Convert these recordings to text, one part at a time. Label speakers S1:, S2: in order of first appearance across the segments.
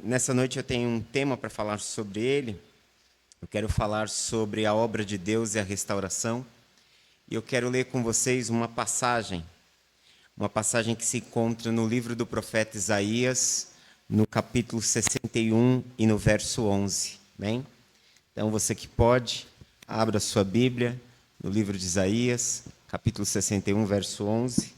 S1: Nessa noite eu tenho um tema para falar sobre ele. Eu quero falar sobre a obra de Deus e a restauração. E eu quero ler com vocês uma passagem que se encontra no livro do profeta Isaías, no capítulo 61 e no verso 11. Bem? Então você que pode, abra sua Bíblia no livro de Isaías, capítulo 61, verso 11.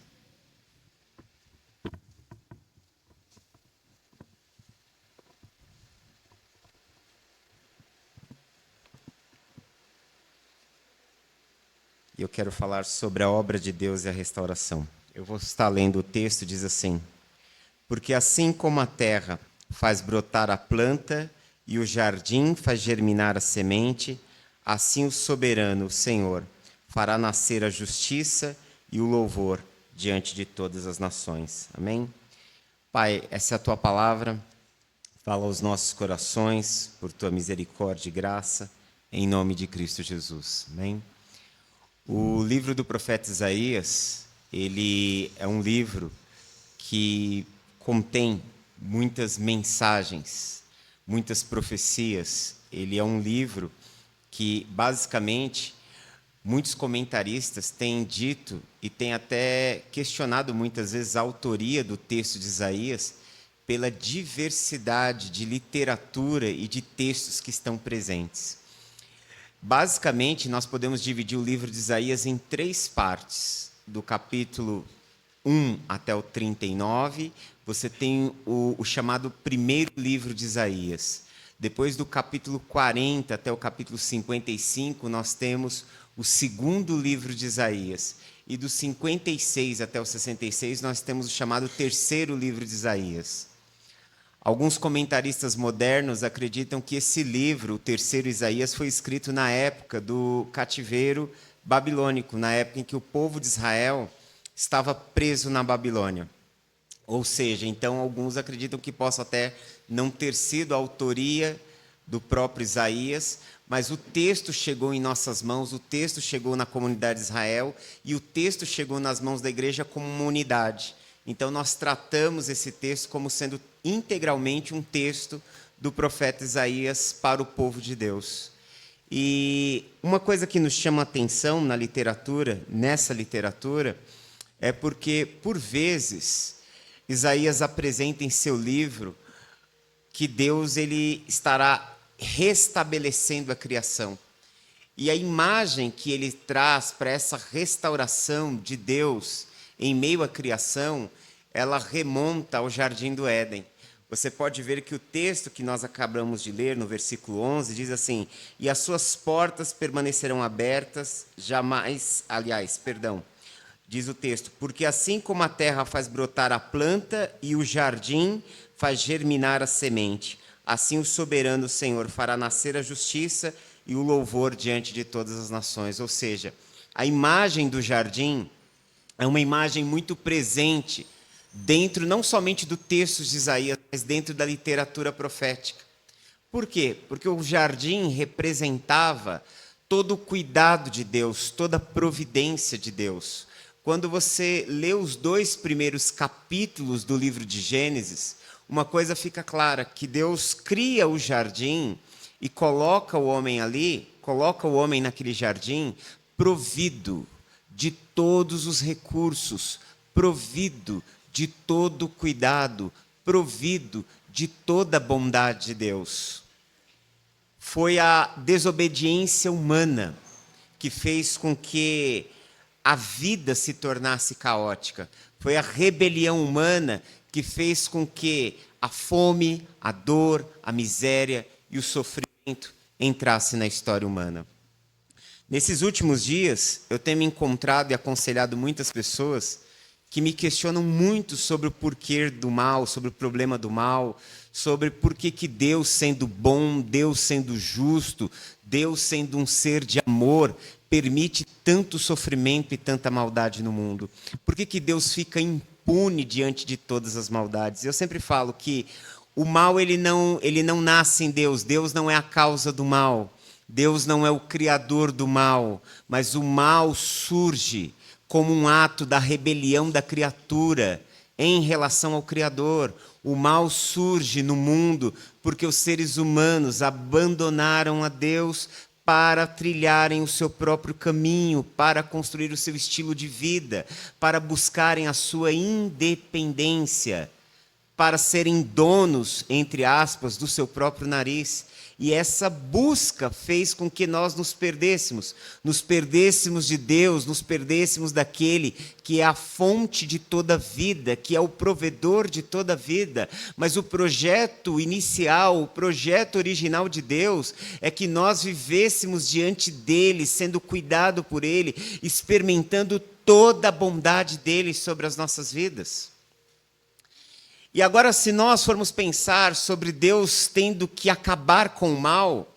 S1: E eu quero falar sobre a obra de Deus e a restauração. Eu vou estar lendo o texto, diz assim: Porque assim como a terra faz brotar a planta e o jardim faz germinar a semente, assim o soberano, o Senhor, fará nascer a justiça e o louvor diante de todas as nações. Amém? Pai, essa é a tua palavra. Fala aos nossos corações por tua misericórdia e graça, em nome de Cristo Jesus. Amém? O livro do profeta Isaías, ele é um livro que contém muitas mensagens, muitas profecias. Ele é um livro que, basicamente, muitos comentaristas têm dito e têm até questionado muitas vezes a autoria do texto de Isaías pela diversidade de literatura e de textos que estão presentes. Basicamente, nós podemos dividir o livro de Isaías em três partes. Do capítulo 1 até o 39, você tem o chamado primeiro livro de Isaías. Depois do capítulo 40 até o capítulo 55, nós temos o segundo livro de Isaías. E do 56 até o 66, nós temos o chamado terceiro livro de Isaías. Alguns comentaristas modernos acreditam que esse livro, o terceiro Isaías, foi escrito na época do cativeiro babilônico, na época em que o povo de Israel estava preso na Babilônia. Ou seja, então alguns acreditam que possa até não ter sido a autoria do próprio Isaías, mas o texto chegou em nossas mãos, o texto chegou na comunidade de Israel e o texto chegou nas mãos da igreja como uma unidade. Então nós tratamos esse texto como sendo integralmente um texto do profeta Isaías para o povo de Deus. E uma coisa que nos chama a atenção na literatura, nessa literatura, é porque, por vezes, Isaías apresenta em seu livro que Deus ele estará restabelecendo a criação. E a imagem que ele traz para essa restauração de Deus em meio à criação, ela remonta ao Jardim do Éden. Você pode ver que o texto que nós acabamos de ler, no versículo 11, diz assim: E as suas portas permanecerão abertas, diz o texto, porque assim como a terra faz brotar a planta e o jardim faz germinar a semente, assim o soberano Senhor fará nascer a justiça e o louvor diante de todas as nações. Ou seja, a imagem do jardim é uma imagem muito presente dentro não somente do texto de Isaías, mas dentro da literatura profética. Por quê? Porque o jardim representava todo o cuidado de Deus, toda a providência de Deus. Quando você lê os 2 primeiros capítulos do livro de Gênesis, uma coisa fica clara, que Deus cria o jardim e coloca o homem ali, coloca o homem naquele jardim provido de todos os recursos, provido de todo o cuidado, provido de toda a bondade de Deus. Foi a desobediência humana que fez com que a vida se tornasse caótica. Foi a rebelião humana que fez com que a fome, a dor, a miséria e o sofrimento entrassem na história humana. Nesses últimos dias, eu tenho me encontrado e aconselhado muitas pessoas que me questionam muito sobre o porquê do mal, sobre o problema do mal, sobre por que Deus sendo bom, Deus sendo justo, Deus sendo um ser de amor, permite tanto sofrimento e tanta maldade no mundo. Por que Deus fica impune diante de todas as maldades? Eu sempre falo que o mal ele não nasce em Deus, Deus não é a causa do mal, Deus não é o criador do mal, mas o mal surge como um ato da rebelião da criatura em relação ao Criador. O mal surge no mundo porque os seres humanos abandonaram a Deus para trilharem o seu próprio caminho, para construir o seu estilo de vida, para buscarem a sua independência, para serem donos, entre aspas, do seu próprio nariz. E essa busca fez com que nós nos perdêssemos de Deus, nos perdêssemos daquele que é a fonte de toda vida, que é o provedor de toda vida. Mas o projeto inicial, o projeto original de Deus é que nós vivêssemos diante dele, sendo cuidado por ele, experimentando toda a bondade dele sobre as nossas vidas. E agora, se nós formos pensar sobre Deus tendo que acabar com o mal,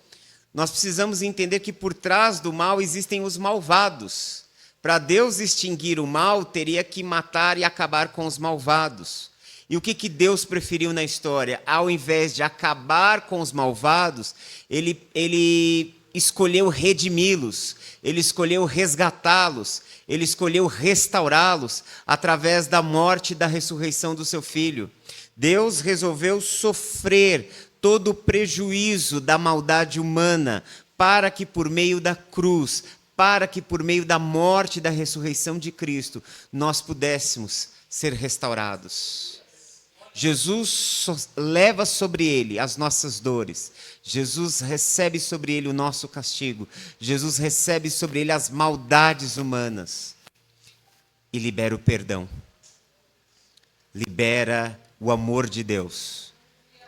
S1: nós precisamos entender que por trás do mal existem os malvados. Para Deus extinguir o mal, teria que matar e acabar com os malvados. E o que Deus preferiu na história? Ao invés de acabar com os malvados, ele escolheu redimi-los, ele escolheu resgatá-los, ele escolheu restaurá-los através da morte e da ressurreição do seu Filho. Deus resolveu sofrer todo o prejuízo da maldade humana para que por meio da cruz, para que por meio da morte e da ressurreição de Cristo, nós pudéssemos ser restaurados. Jesus leva sobre ele as nossas dores. Jesus recebe sobre ele o nosso castigo. Jesus recebe sobre ele as maldades humanas e libera o perdão. Libera o amor de Deus.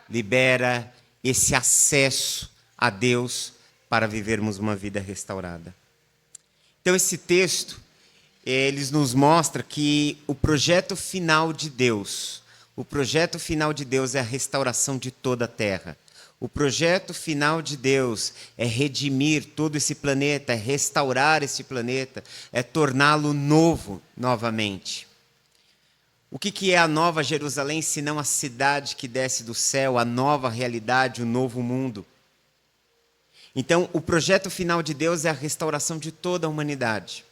S1: Libera esse acesso a Deus para vivermos uma vida restaurada. Então esse texto, ele nos mostra que o projeto final de Deus, é a restauração de toda a terra. O projeto final de Deus é redimir todo esse planeta, é restaurar esse planeta, é torná-lo novo novamente. O que é a nova Jerusalém, senão a cidade que desce do céu, a nova realidade, o novo mundo? Então, o projeto final de Deus é a restauração de toda a humanidade.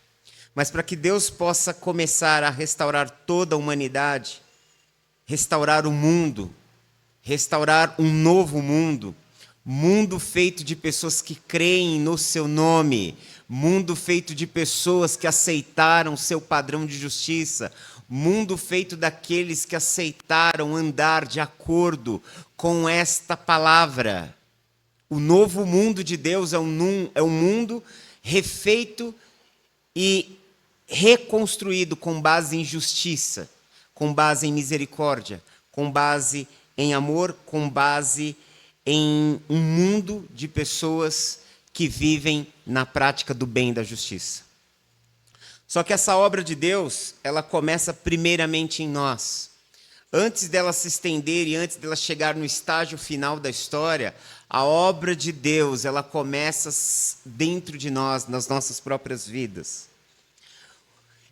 S1: Mas para que Deus possa começar a restaurar toda a humanidade, restaurar o mundo, restaurar um novo mundo, mundo feito de pessoas que creem no seu nome, mundo feito de pessoas que aceitaram seu padrão de justiça, mundo feito daqueles que aceitaram andar de acordo com esta palavra. O novo mundo de Deus é um mundo refeito e reconstruído com base em justiça, com base em misericórdia, com base em amor, com base em um mundo de pessoas que vivem na prática do bem e da justiça. Só que essa obra de Deus, ela começa primeiramente em nós. Antes dela se estender e antes dela chegar no estágio final da história, a obra de Deus, ela começa dentro de nós, nas nossas próprias vidas.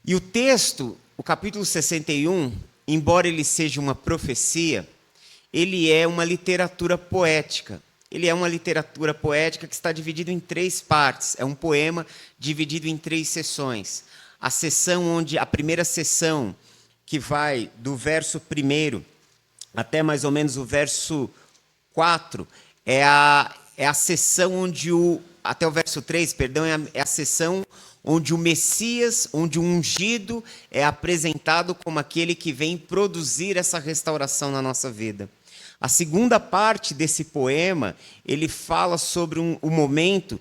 S1: E o texto, o capítulo 61, embora ele seja uma profecia, ele é uma literatura poética. Ele é uma literatura poética que está dividido em 3 partes. É um poema dividido em 3 seções. A primeira seção, que vai do verso 1 até mais ou menos o verso 4, é a seção onde até o verso 3, perdão, é a seção onde o Messias, onde o ungido é apresentado como aquele que vem produzir essa restauração na nossa vida. A segunda parte desse poema, ele fala sobre o momento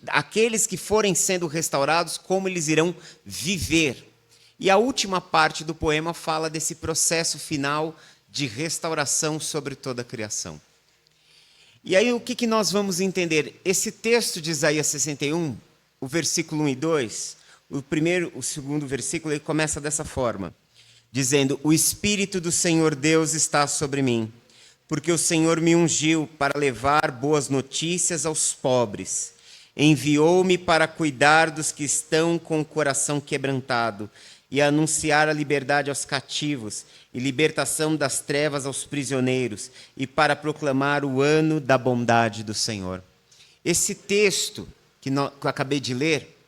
S1: aqueles que forem sendo restaurados, como eles irão viver. E a última parte do poema fala desse processo final de restauração sobre toda a criação. E aí o que nós vamos entender? Esse texto de Isaías 61, o versículo 1 e 2, o segundo versículo, ele começa dessa forma, dizendo: o Espírito do Senhor Deus está sobre mim, porque o Senhor me ungiu para levar boas notícias aos pobres. Enviou-me para cuidar dos que estão com o coração quebrantado e anunciar a liberdade aos cativos e libertação das trevas aos prisioneiros e para proclamar o ano da bondade do Senhor. Esse texto que eu acabei de ler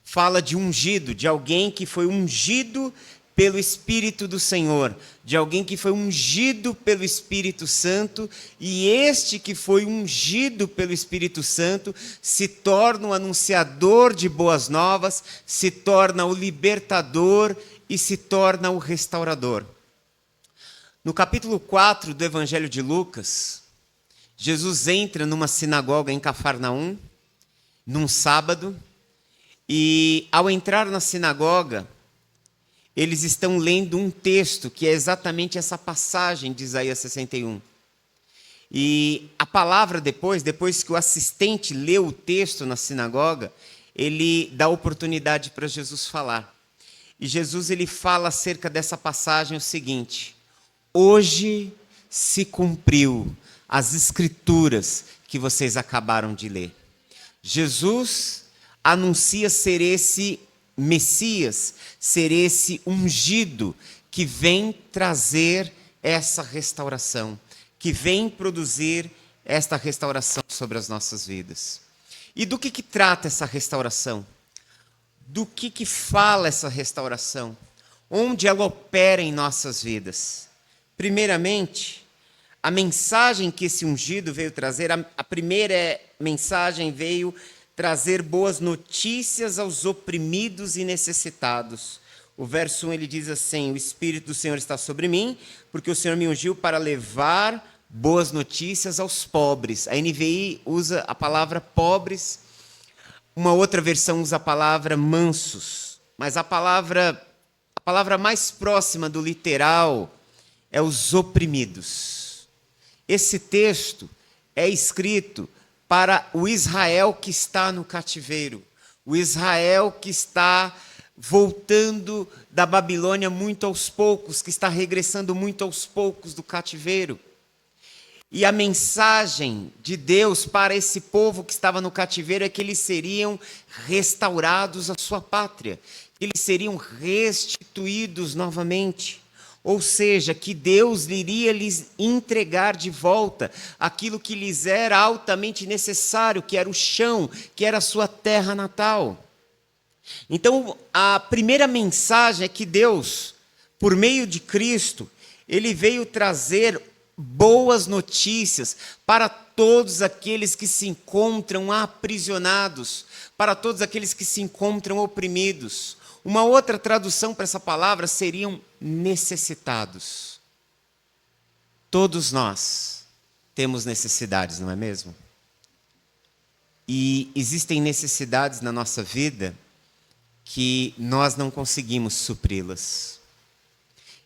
S1: fala de ungido, de alguém que foi ungido pelo Espírito do Senhor, de alguém que foi ungido pelo Espírito Santo, e este que foi ungido pelo Espírito Santo se torna o anunciador de boas novas, se torna o libertador e se torna o restaurador. No capítulo 4 do Evangelho de Lucas, Jesus entra numa sinagoga em Cafarnaum, num sábado, e ao entrar na sinagoga, eles estão lendo um texto que é exatamente essa passagem de Isaías 61. E a palavra depois que o assistente leu o texto na sinagoga, ele dá oportunidade para Jesus falar. E Jesus ele fala acerca dessa passagem o seguinte: hoje se cumpriu as escrituras que vocês acabaram de ler. Jesus anuncia ser esse Messias, ser esse ungido que vem trazer essa restauração, que vem produzir esta restauração sobre as nossas vidas. E do que trata essa restauração? Do que fala essa restauração? Onde ela opera em nossas vidas? Primeiramente, a mensagem que esse ungido veio trazer, a primeira mensagem veio trazer boas notícias aos oprimidos e necessitados. O verso 1 ele diz assim: o Espírito do Senhor está sobre mim, porque o Senhor me ungiu para levar boas notícias aos pobres. A NVI usa a palavra pobres, uma outra versão usa a palavra mansos, mas a palavra mais próxima do literal é os oprimidos. Esse texto é escrito para o Israel que está no cativeiro, o Israel que está voltando da Babilônia muito aos poucos, que está regressando muito aos poucos do cativeiro. E a mensagem de Deus para esse povo que estava no cativeiro é que eles seriam restaurados à sua pátria, eles seriam restituídos novamente. Ou seja, que Deus iria lhes entregar de volta aquilo que lhes era altamente necessário, que era o chão, que era a sua terra natal. Então, a primeira mensagem é que Deus, por meio de Cristo, ele veio trazer boas notícias para todos aqueles que se encontram aprisionados, para todos aqueles que se encontram oprimidos. Uma outra tradução para essa palavra seriam necessitados. Todos nós temos necessidades, não é mesmo? E existem necessidades na nossa vida que nós não conseguimos supri-las.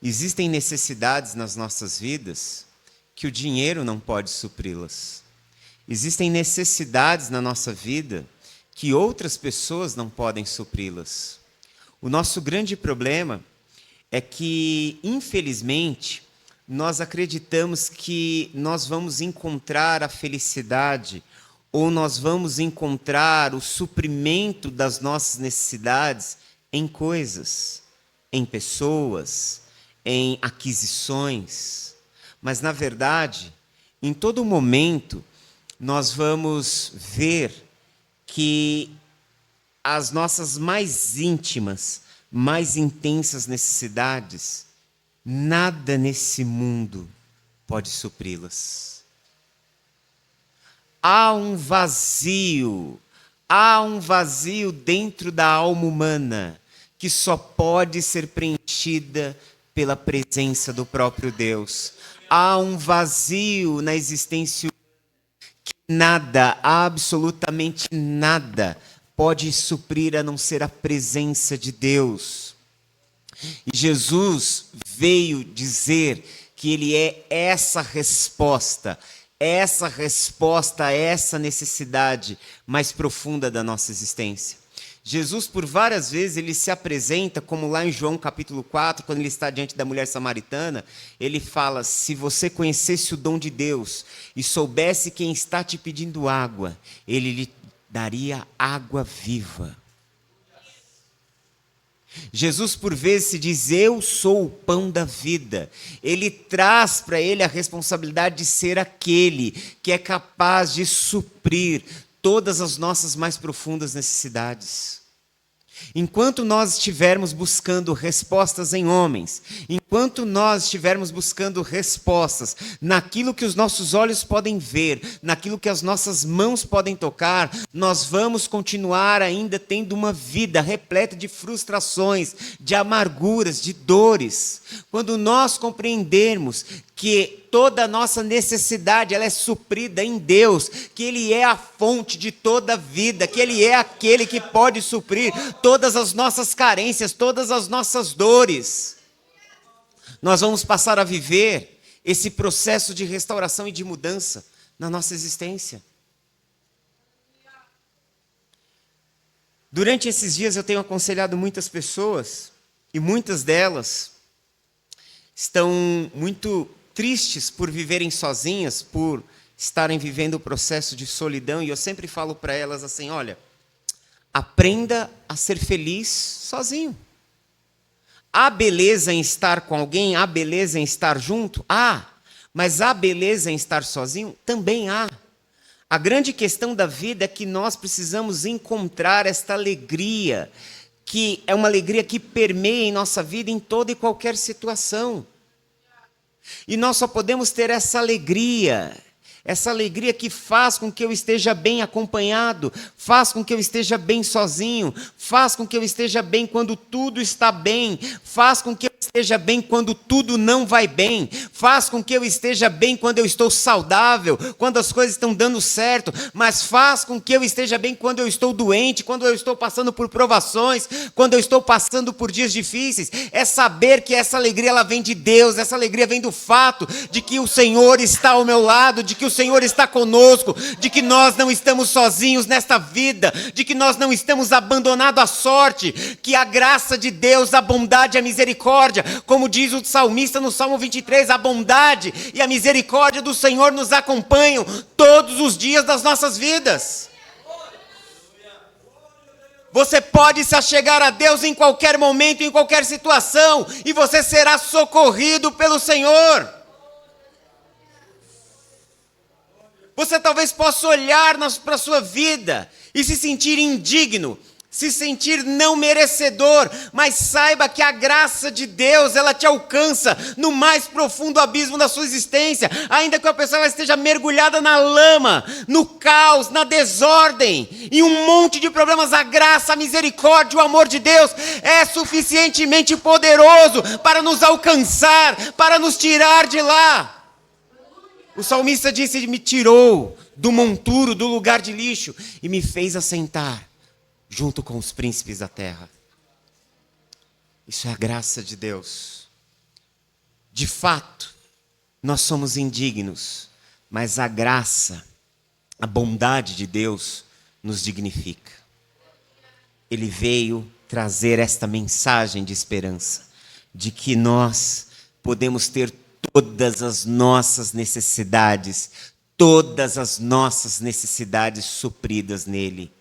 S1: Existem necessidades nas nossas vidas que o dinheiro não pode supri-las. Existem necessidades na nossa vida que outras pessoas não podem supri-las. O nosso grande problema é que, infelizmente, nós acreditamos que nós vamos encontrar a felicidade ou nós vamos encontrar o suprimento das nossas necessidades em coisas, em pessoas, em aquisições. Mas, na verdade, em todo momento, nós vamos ver que as nossas mais íntimas, mais intensas necessidades, nada nesse mundo pode supri-las. Há um vazio dentro da alma humana que só pode ser preenchida pela presença do próprio Deus. Há um vazio na existência humana que nada, absolutamente nada, pode suprir a não ser a presença de Deus. E Jesus veio dizer que Ele é essa resposta a essa necessidade mais profunda da nossa existência. Jesus, por várias vezes, ele se apresenta, como lá em João capítulo 4, quando ele está diante da mulher samaritana, ele fala: se você conhecesse o dom de Deus e soubesse quem está te pedindo água, ele lhe daria água viva. Jesus, por vezes, se diz: eu sou o pão da vida. Ele traz para ele a responsabilidade de ser aquele que é capaz de suprir todas as nossas mais profundas necessidades. Enquanto nós estivermos buscando respostas em homens, enquanto nós estivermos buscando respostas naquilo que os nossos olhos podem ver, naquilo que as nossas mãos podem tocar, nós vamos continuar ainda tendo uma vida repleta de frustrações, de amarguras, de dores. Quando nós compreendermos que toda a nossa necessidade ela é suprida em Deus, que Ele é a fonte de toda a vida, que Ele é aquele que pode suprir todas as nossas carências, todas as nossas dores, nós vamos passar a viver esse processo de restauração e de mudança na nossa existência. Durante esses dias eu tenho aconselhado muitas pessoas, e muitas delas estão muito tristes por viverem sozinhas, por estarem vivendo o processo de solidão, e eu sempre falo para elas assim, olha, aprenda a ser feliz sozinho. Há beleza em estar com alguém, há beleza em estar junto? Há, mas há beleza em estar sozinho? Também há. A grande questão da vida é que nós precisamos encontrar esta alegria, que é uma alegria que permeia em nossa vida em toda e qualquer situação. E nós só podemos ter essa alegria que faz com que eu esteja bem acompanhado, faz com que eu esteja bem sozinho, faz com que eu esteja bem quando tudo está bem, faz com que eu esteja bem quando tudo não vai bem, faz com que eu esteja bem quando eu estou saudável, quando as coisas estão dando certo, mas faz com que eu esteja bem quando eu estou doente, quando eu estou passando por provações, quando eu estou passando por dias difíceis. É saber que essa alegria ela vem de Deus, essa alegria vem do fato de que o Senhor está ao meu lado, de que o Senhor está conosco, de que nós não estamos sozinhos nesta vida, de que nós não estamos abandonados à sorte, que a graça de Deus, a bondade e a misericórdia, como diz o salmista no Salmo 23, a bondade e a misericórdia do Senhor nos acompanham todos os dias das nossas vidas. Você pode se achegar a Deus em qualquer momento, em qualquer situação, e você será socorrido pelo Senhor. Você talvez possa olhar para a sua vida e se sentir indigno, se sentir não merecedor, mas saiba que a graça de Deus, ela te alcança no mais profundo abismo da sua existência, ainda que a pessoa esteja mergulhada na lama, no caos, na desordem, e um monte de problemas, a graça, a misericórdia, o amor de Deus é suficientemente poderoso para nos alcançar, para nos tirar de lá. O salmista disse, ele me tirou do monturo, do lugar de lixo, e me fez assentar junto com os príncipes da terra. Isso é a graça de Deus. De fato, nós somos indignos, mas a graça, a bondade de Deus nos dignifica. Ele veio trazer esta mensagem de esperança, de que nós podemos ter todas as nossas necessidades supridas nele.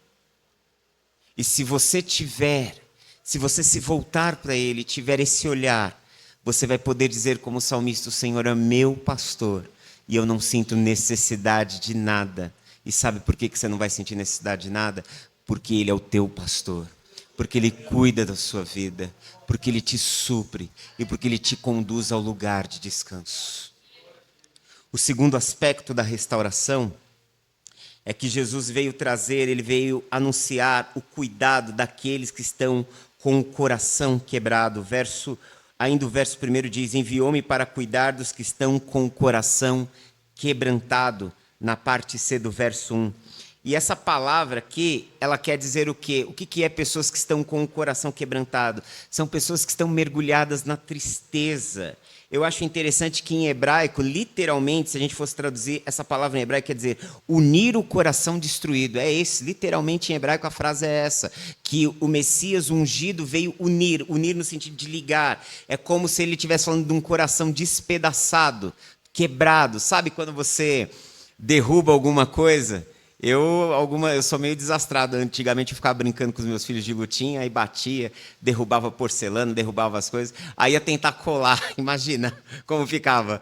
S1: E se você se voltar para Ele, tiver esse olhar, você vai poder dizer como salmista, o Senhor é meu pastor, e eu não sinto necessidade de nada. E sabe por que você não vai sentir necessidade de nada? Porque Ele é o teu pastor, porque Ele cuida da sua vida, porque Ele te supre, e porque Ele te conduz ao lugar de descanso. O segundo aspecto da restauração é que Jesus ele veio anunciar o cuidado daqueles que estão com o coração quebrado. Ainda o verso 1 diz, enviou-me para cuidar dos que estão com o coração quebrantado, na parte C do verso 1. E essa palavra aqui, ela quer dizer o quê? O que é pessoas que estão com o coração quebrantado? São pessoas que estão mergulhadas na tristeza. Eu acho interessante que em hebraico, literalmente, se a gente fosse traduzir essa palavra em hebraico, quer dizer unir o coração destruído. Literalmente em hebraico a frase é essa, que o Messias ungido veio unir no sentido de ligar. É como se ele estivesse falando de um coração despedaçado, quebrado. Sabe quando você derruba alguma coisa? Eu sou meio desastrado. Antigamente eu ficava brincando com os meus filhos de lutinha, aí batia, derrubava porcelana, derrubava as coisas, aí ia tentar colar, imagina como ficava.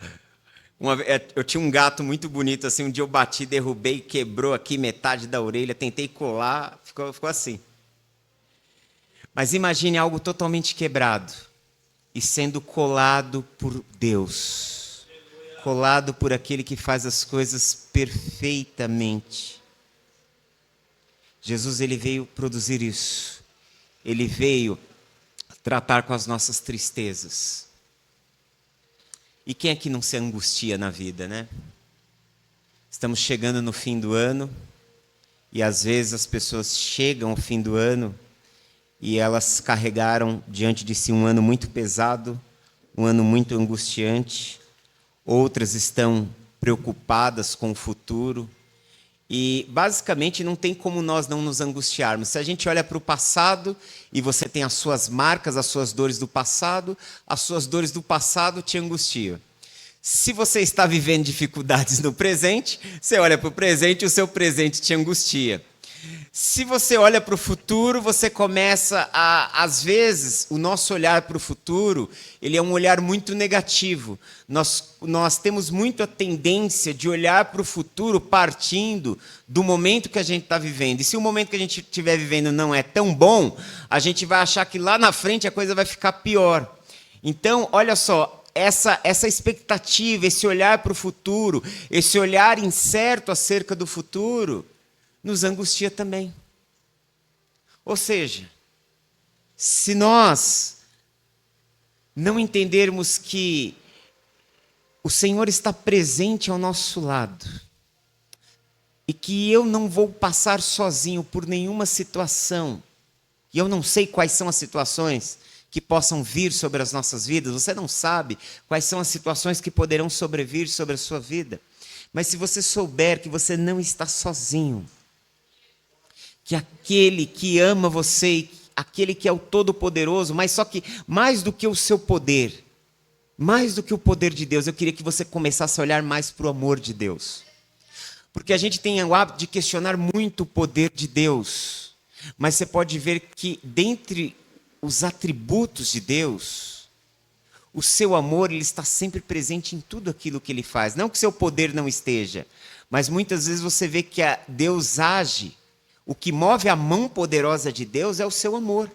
S1: Eu tinha um gato muito bonito, assim, um dia eu bati, derrubei, quebrou aqui metade da orelha, tentei colar, ficou assim. Mas imagine algo totalmente quebrado e sendo colado por Deus, colado por aquele que faz as coisas perfeitamente. Jesus, ele veio produzir isso. Ele veio tratar com as nossas tristezas. E quem é que não se angustia na vida, né? Estamos chegando no fim do ano e às vezes as pessoas chegam ao fim do ano e elas carregaram diante de si um ano muito pesado, um ano muito angustiante. Outras estão preocupadas com o futuro. E, basicamente, não tem como nós não nos angustiarmos. Se a gente olha para o passado e você tem as suas marcas, as suas dores do passado, as suas dores do passado te angustiam. Se você está vivendo dificuldades no presente, você olha para o presente e o seu presente te angustia. Se você olha para o futuro, você começa a, às vezes, o nosso olhar para o futuro, ele é um olhar muito negativo. Nós temos muito a tendência de olhar para o futuro partindo do momento que a gente está vivendo. E se o momento que a gente estiver vivendo não é tão bom, a gente vai achar que lá na frente a coisa vai ficar pior. Então, olha só, essa expectativa, esse olhar para o futuro, esse olhar incerto acerca do futuro, nos angustia também. Ou seja, se nós não entendermos que o Senhor está presente ao nosso lado e que eu não vou passar sozinho por nenhuma situação, e eu não sei quais são as situações que possam vir sobre as nossas vidas, você não sabe quais são as situações que poderão sobrevir sobre a sua vida, mas se você souber que você não está sozinho, que aquele que ama você, aquele que é o Todo-Poderoso, mas só que mais do que o seu poder, mais do que o poder de Deus, eu queria que você começasse a olhar mais para o amor de Deus. Porque a gente tem o hábito de questionar muito o poder de Deus, mas você pode ver que dentre os atributos de Deus, o seu amor, ele está sempre presente em tudo aquilo que ele faz. Não que seu poder não esteja, mas muitas vezes você vê que Deus age. O que move a mão poderosa de Deus é o seu amor.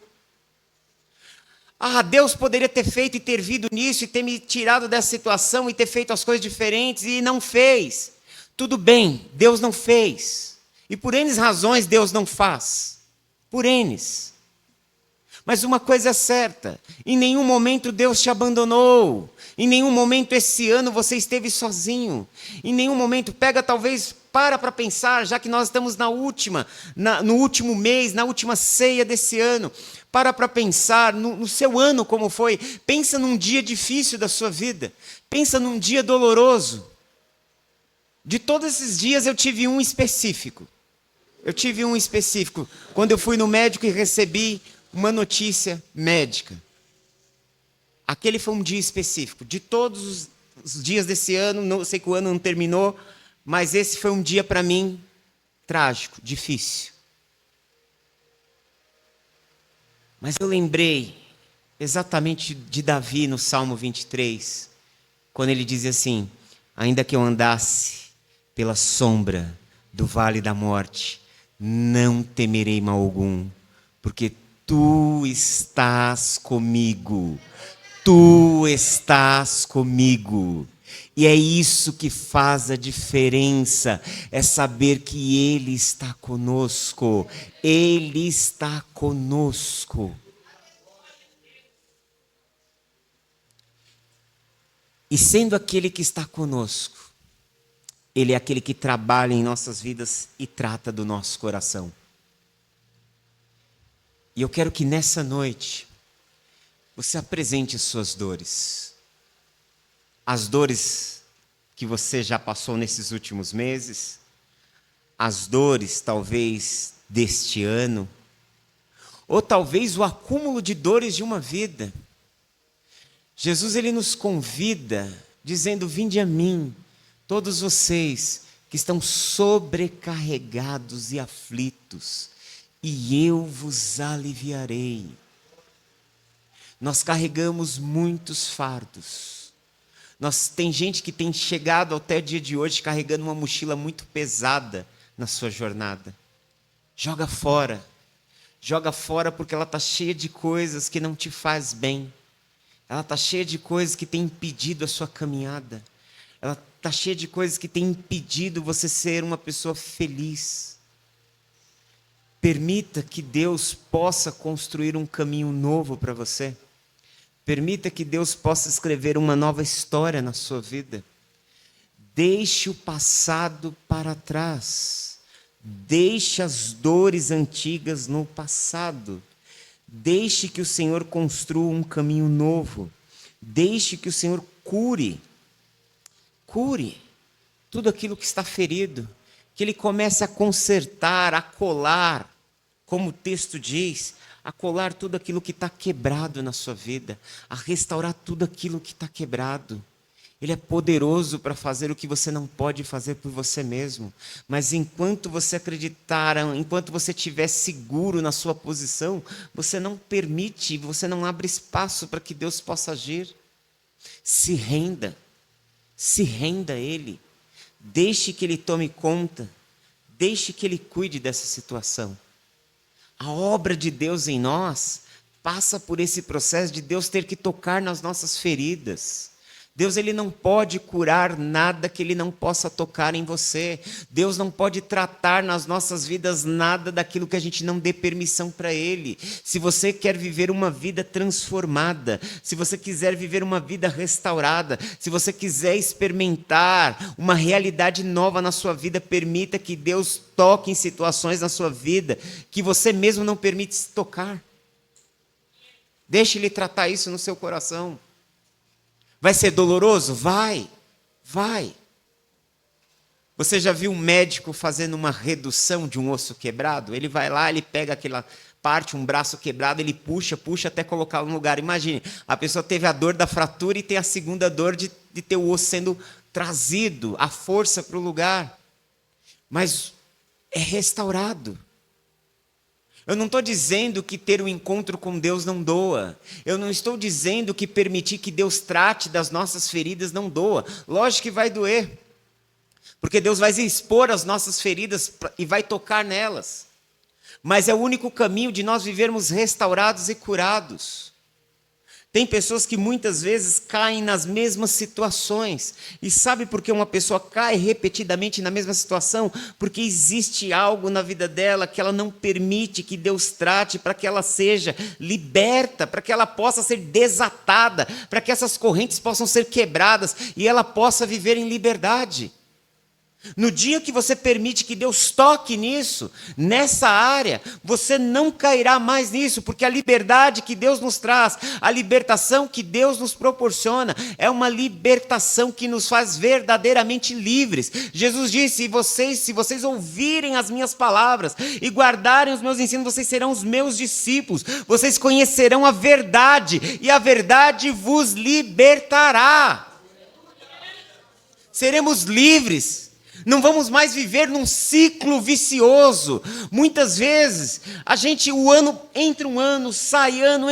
S1: Ah, Deus poderia ter feito e ter vindo nisso e ter me tirado dessa situação e ter feito as coisas diferentes e não fez. Tudo bem, Deus não fez. E por N razões Deus não faz. Por N. Mas uma coisa é certa, em nenhum momento Deus te abandonou. Em nenhum momento esse ano você esteve sozinho. Em nenhum momento, talvez, para pensar, já que nós estamos no último mês, na última ceia desse ano. Para pensar no seu ano como foi. Pensa num dia difícil da sua vida. Pensa num dia doloroso. De todos esses dias eu tive um específico. Quando eu fui no médico e recebi uma notícia médica. Aquele foi um dia específico. De todos os dias desse ano, não sei que o ano não terminou, mas esse foi um dia para mim trágico, difícil. Mas eu lembrei exatamente de Davi no Salmo 23, quando ele dizia assim: ainda que eu andasse pela sombra do vale da morte, não temerei mal algum, porque tu estás comigo. Tu estás comigo. E é isso que faz a diferença, é saber que Ele está conosco. Ele está conosco. E sendo aquele que está conosco, Ele é aquele que trabalha em nossas vidas e trata do nosso coração. E eu quero que nessa noite você apresente as suas dores. As dores que você já passou nesses últimos meses, as dores talvez deste ano, ou talvez o acúmulo de dores de uma vida. Jesus, ele nos convida dizendo: vinde a mim, todos vocês que estão sobrecarregados e aflitos, e eu vos aliviarei. Nós carregamos muitos fardos. Tem gente que tem chegado até o dia de hoje carregando uma mochila muito pesada na sua jornada. Joga fora. Joga fora porque ela está cheia de coisas que não te faz bem. Ela está cheia de coisas que têm impedido a sua caminhada. Ela está cheia de coisas que têm impedido você ser uma pessoa feliz. Permita que Deus possa construir um caminho novo para você. Permita que Deus possa escrever uma nova história na sua vida. Deixe o passado para trás. Deixe as dores antigas no passado. Deixe que o Senhor construa um caminho novo. Deixe que o Senhor cure tudo aquilo que está ferido. Que Ele comece a consertar, a colar, como o texto diz, a colar tudo aquilo que está quebrado na sua vida, a restaurar tudo aquilo que está quebrado. Ele é poderoso para fazer o que você não pode fazer por você mesmo. Mas enquanto você acreditar, enquanto você estiver seguro na sua posição, você não permite, você não abre espaço para que Deus possa agir. Se renda a Ele. Deixe que Ele tome conta. Deixe que Ele cuide dessa situação. A obra de Deus em nós passa por esse processo de Deus ter que tocar nas nossas feridas. Deus, Ele não pode curar nada que Ele não possa tocar em você. Deus não pode tratar nas nossas vidas nada daquilo que a gente não dê permissão para Ele. Se você quer viver uma vida transformada, se você quiser viver uma vida restaurada, se você quiser experimentar uma realidade nova na sua vida, permita que Deus toque em situações na sua vida que você mesmo não permite se tocar. Deixe Ele tratar isso no seu coração. Vai ser doloroso? Vai. Você já viu um médico fazendo uma redução de um osso quebrado? Ele vai lá, ele pega aquela parte, um braço quebrado, ele puxa até colocar no lugar. Imagine, a pessoa teve a dor da fratura e tem a segunda dor de ter o osso sendo trazido, a força para o lugar. Mas é restaurado. Eu não estou dizendo que ter um encontro com Deus não doa. Eu não estou dizendo que permitir que Deus trate das nossas feridas não doa. Lógico que vai doer. Porque Deus vai expor as nossas feridas e vai tocar nelas. Mas é o único caminho de nós vivermos restaurados e curados. Tem pessoas que muitas vezes caem nas mesmas situações. E sabe por que uma pessoa cai repetidamente na mesma situação? Porque existe algo na vida dela que ela não permite que Deus trate para que ela seja liberta, para que ela possa ser desatada, para que essas correntes possam ser quebradas e ela possa viver em liberdade. No dia que você permite que Deus toque nisso, nessa área, você não cairá mais nisso, porque a liberdade que Deus nos traz, a libertação que Deus nos proporciona, é uma libertação que nos faz verdadeiramente livres. Jesus disse: se vocês ouvirem as minhas palavras e guardarem os meus ensinos, vocês serão os meus discípulos, vocês conhecerão a verdade, e a verdade vos libertará. Seremos livres. Não vamos mais viver num ciclo vicioso. Muitas vezes, entra um ano, sai ano,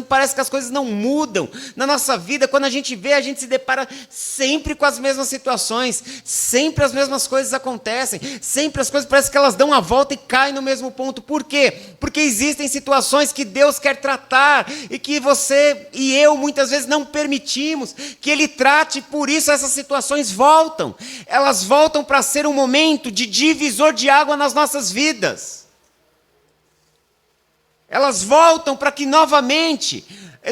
S1: parece que as coisas não mudam. Na nossa vida, quando a gente vê, a gente se depara sempre com as mesmas situações, sempre as mesmas coisas acontecem, sempre as coisas parecem que elas dão a volta e caem no mesmo ponto. Por quê? Porque existem situações que Deus quer tratar e que você e eu muitas vezes não permitimos que Ele trate, por isso essas situações voltam. Elas voltam para ser um momento de divisor de água nas nossas vidas. Elas voltam para que novamente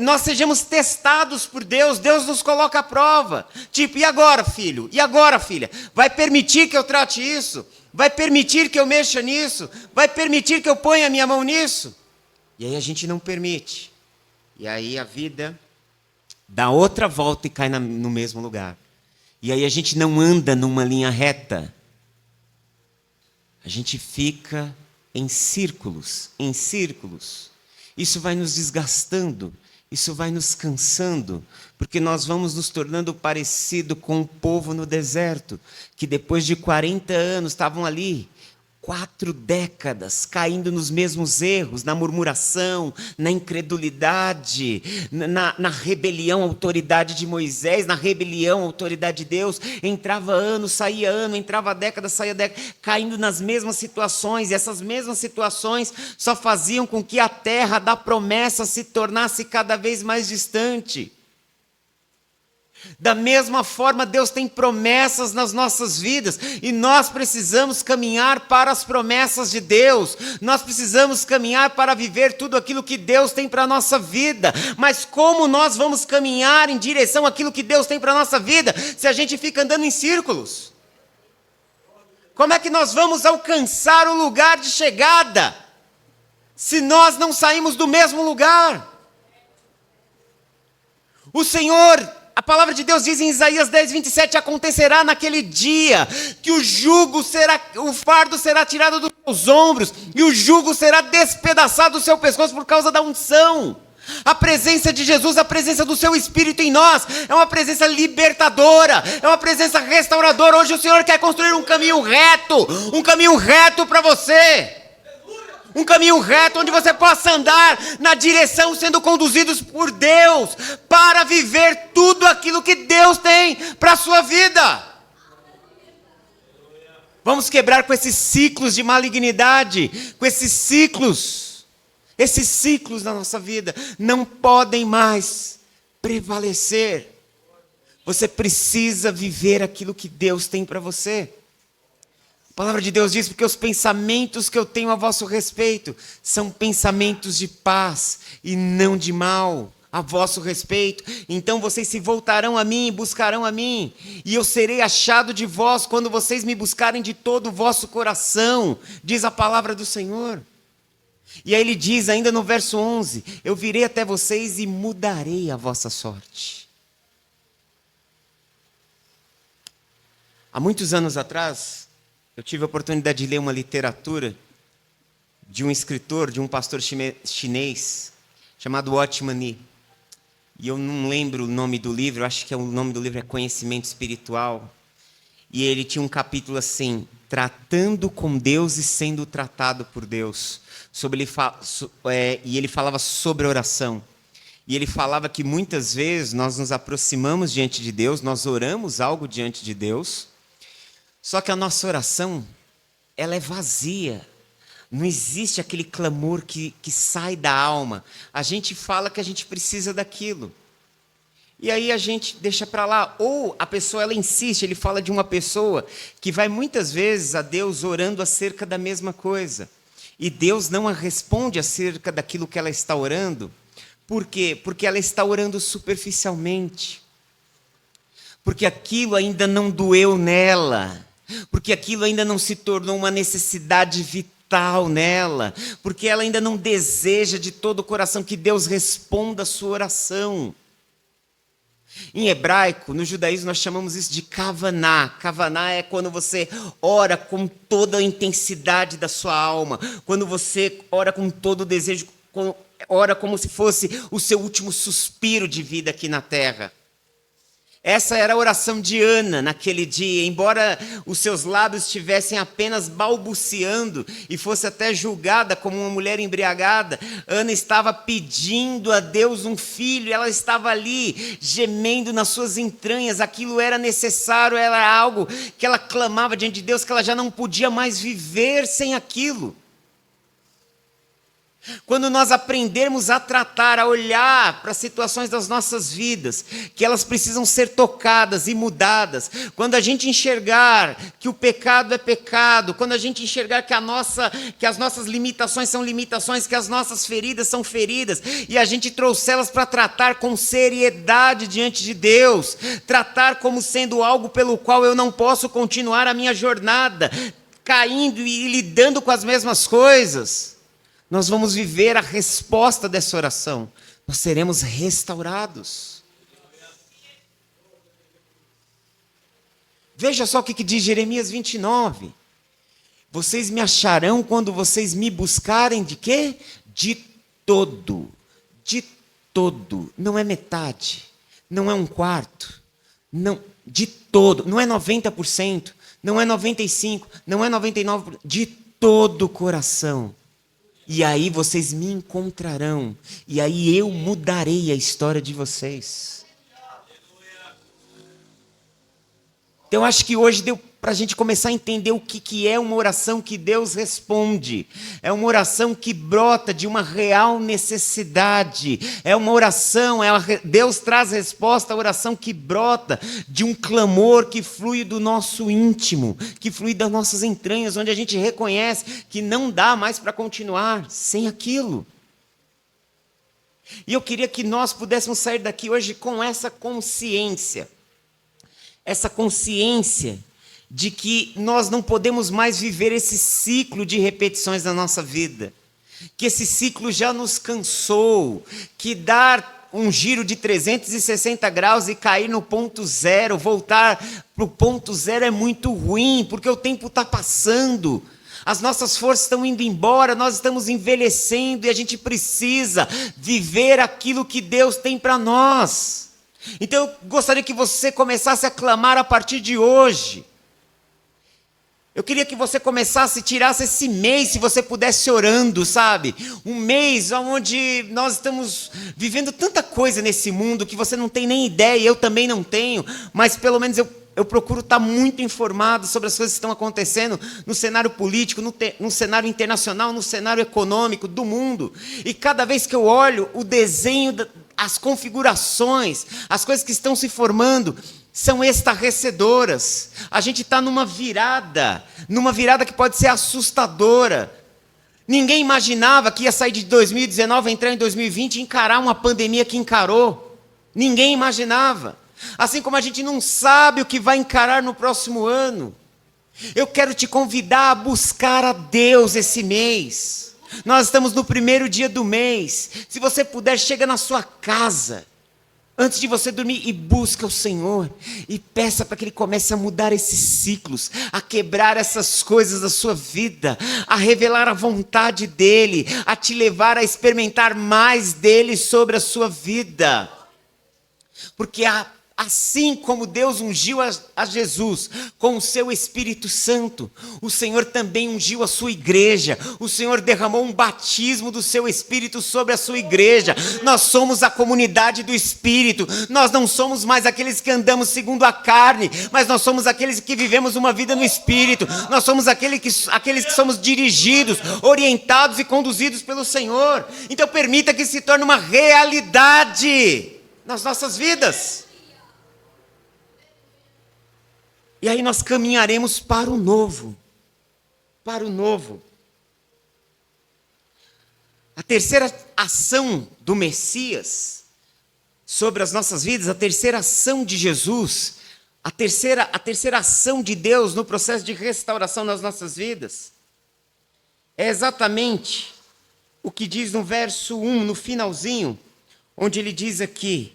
S1: nós sejamos testados por Deus. Deus nos coloca à prova. Tipo, e agora, filho? E agora, filha? Vai permitir que eu trate isso? Vai permitir que eu mexa nisso? Vai permitir que eu ponha a minha mão nisso? E aí a gente não permite. E aí a vida dá outra volta e cai no mesmo lugar. E aí a gente não anda numa linha reta. A gente fica em círculos. Isso vai nos desgastando, isso vai nos cansando, porque nós vamos nos tornando parecido com o povo no deserto, que depois de 40 anos estavam ali, 4 décadas caindo nos mesmos erros, na murmuração, na incredulidade, na rebelião à autoridade de Moisés, na rebelião à autoridade de Deus. Entrava ano, saía ano, entrava década, saía década, caindo nas mesmas situações. E essas mesmas situações só faziam com que a terra da promessa se tornasse cada vez mais distante. Da mesma forma, Deus tem promessas nas nossas vidas e nós precisamos caminhar para as promessas de Deus. Nós precisamos caminhar para viver tudo aquilo que Deus tem para a nossa vida. Mas como nós vamos caminhar em direção àquilo que Deus tem para a nossa vida se a gente fica andando em círculos? Como é que nós vamos alcançar o lugar de chegada se nós não saímos do mesmo lugar? O Senhor... A palavra de Deus diz em Isaías 10, 27, acontecerá naquele dia que o fardo será tirado dos seus ombros e o jugo será despedaçado do seu pescoço por causa da unção. A presença de Jesus, a presença do seu Espírito em nós, é uma presença libertadora, é uma presença restauradora. Hoje o Senhor quer construir um caminho reto para você. Um caminho reto onde você possa andar na direção sendo conduzidos por Deus para viver tudo aquilo que Deus tem para a sua vida. Vamos quebrar com esses ciclos de malignidade, com esses ciclos na nossa vida não podem mais prevalecer. Você precisa viver aquilo que Deus tem para você. A palavra de Deus diz, porque os pensamentos que eu tenho a vosso respeito são pensamentos de paz e não de mal a vosso respeito. Então vocês se voltarão a mim e buscarão a mim, e eu serei achado de vós quando vocês me buscarem de todo o vosso coração, diz a palavra do Senhor. E aí ele diz ainda no verso 11, eu virei até vocês e mudarei a vossa sorte. Há muitos anos atrás, eu tive a oportunidade de ler uma literatura de um escritor, de um pastor chinês, chamado Watchman Nee. E eu não lembro o nome do livro, eu acho que o nome do livro é Conhecimento Espiritual. E ele tinha um capítulo assim, tratando com Deus e sendo tratado por Deus. E ele falava sobre oração. E ele falava que muitas vezes nós nos aproximamos diante de Deus, nós oramos algo diante de Deus, só que a nossa oração, ela é vazia. Não existe aquele clamor que sai da alma. A gente fala que a gente precisa daquilo. E aí a gente deixa para lá. Ou a pessoa, ela insiste, ele fala de uma pessoa que vai muitas vezes a Deus orando acerca da mesma coisa. E Deus não a responde acerca daquilo que ela está orando. Por quê? Porque ela está orando superficialmente. Porque aquilo ainda não doeu nela. Porque aquilo ainda não se tornou uma necessidade vital nela. Porque ela ainda não deseja de todo o coração que Deus responda a sua oração. Em hebraico, no judaísmo, nós chamamos isso de kavaná. Kavaná é quando você ora com toda a intensidade da sua alma. Quando você ora com todo o desejo, ora como se fosse o seu último suspiro de vida aqui na terra. Essa era a oração de Ana naquele dia. Embora os seus lábios estivessem apenas balbuciando e fosse até julgada como uma mulher embriagada, Ana estava pedindo a Deus um filho. Ela estava ali gemendo nas suas entranhas. Aquilo era necessário, era algo que ela clamava diante de Deus, que ela já não podia mais viver sem aquilo. Quando nós aprendermos a tratar, a olhar para as situações das nossas vidas, que elas precisam ser tocadas e mudadas, quando a gente enxergar que o pecado é pecado, quando a gente enxergar que as nossas limitações são limitações, que as nossas feridas são feridas, e a gente trouxê-las para tratar com seriedade diante de Deus, tratar como sendo algo pelo qual eu não posso continuar a minha jornada, caindo e lidando com as mesmas coisas, nós vamos viver a resposta dessa oração. Nós seremos restaurados. Veja só o que diz Jeremias 29. Vocês me acharão quando vocês me buscarem de quê? De todo. De todo. Não é metade. Não é um quarto. Não, de todo. Não é 90%. Não é 95%. Não é 99%. De todo o coração. E aí vocês me encontrarão. E aí eu mudarei a história de vocês. Então eu acho que hoje deu para a gente começar a entender o que é uma oração que Deus responde. É uma oração que brota de uma real necessidade. É uma oração, Deus traz resposta à oração que brota de um clamor que flui do nosso íntimo, que flui das nossas entranhas, onde a gente reconhece que não dá mais para continuar sem aquilo. E eu queria que nós pudéssemos sair daqui hoje com essa consciência de que nós não podemos mais viver esse ciclo de repetições na nossa vida, que esse ciclo já nos cansou, que dar um giro de 360 graus e cair no ponto zero, voltar para o ponto zero é muito ruim, porque o tempo está passando, as nossas forças estão indo embora, nós estamos envelhecendo e a gente precisa viver aquilo que Deus tem para nós. Então eu gostaria que você começasse a clamar a partir de hoje. Eu queria que você tirasse esse mês, se você pudesse orando, sabe? Um mês onde nós estamos vivendo tanta coisa nesse mundo que você não tem nem ideia, eu também não tenho, mas pelo menos eu procuro estar muito informado sobre as coisas que estão acontecendo no cenário político, no cenário internacional, no cenário econômico do mundo. E cada vez que eu olho o desenho, as configurações, as coisas que estão se formando, são estarrecedoras. A gente está numa virada que pode ser assustadora. Ninguém imaginava que ia sair de 2019, entrar em 2020 e encarar uma pandemia que encarou. Ninguém imaginava. Assim como a gente não sabe o que vai encarar no próximo ano. Eu quero te convidar a buscar a Deus esse mês. Nós estamos no primeiro dia do mês. Se você puder, chega na sua casa, antes de você dormir, e busca o Senhor, e peça para que Ele comece a mudar esses ciclos, a quebrar essas coisas da sua vida, a revelar a vontade dEle, a te levar a experimentar mais dEle sobre a sua vida. Porque assim como Deus ungiu a Jesus com o seu Espírito Santo, o Senhor também ungiu a sua igreja. O Senhor derramou um batismo do seu Espírito sobre a sua igreja. Nós somos a comunidade do Espírito. Nós não somos mais aqueles que andamos segundo a carne, mas nós somos aqueles que vivemos uma vida no Espírito. Nós somos aqueles que somos dirigidos, orientados e conduzidos pelo Senhor. Então permita que se torne uma realidade nas nossas vidas. E aí nós caminharemos para o novo. Para o novo. A terceira ação do Messias sobre as nossas vidas, a terceira ação de Jesus, a terceira ação de Deus no processo de restauração nas nossas vidas, é exatamente o que diz no verso 1, no finalzinho, onde ele diz aqui: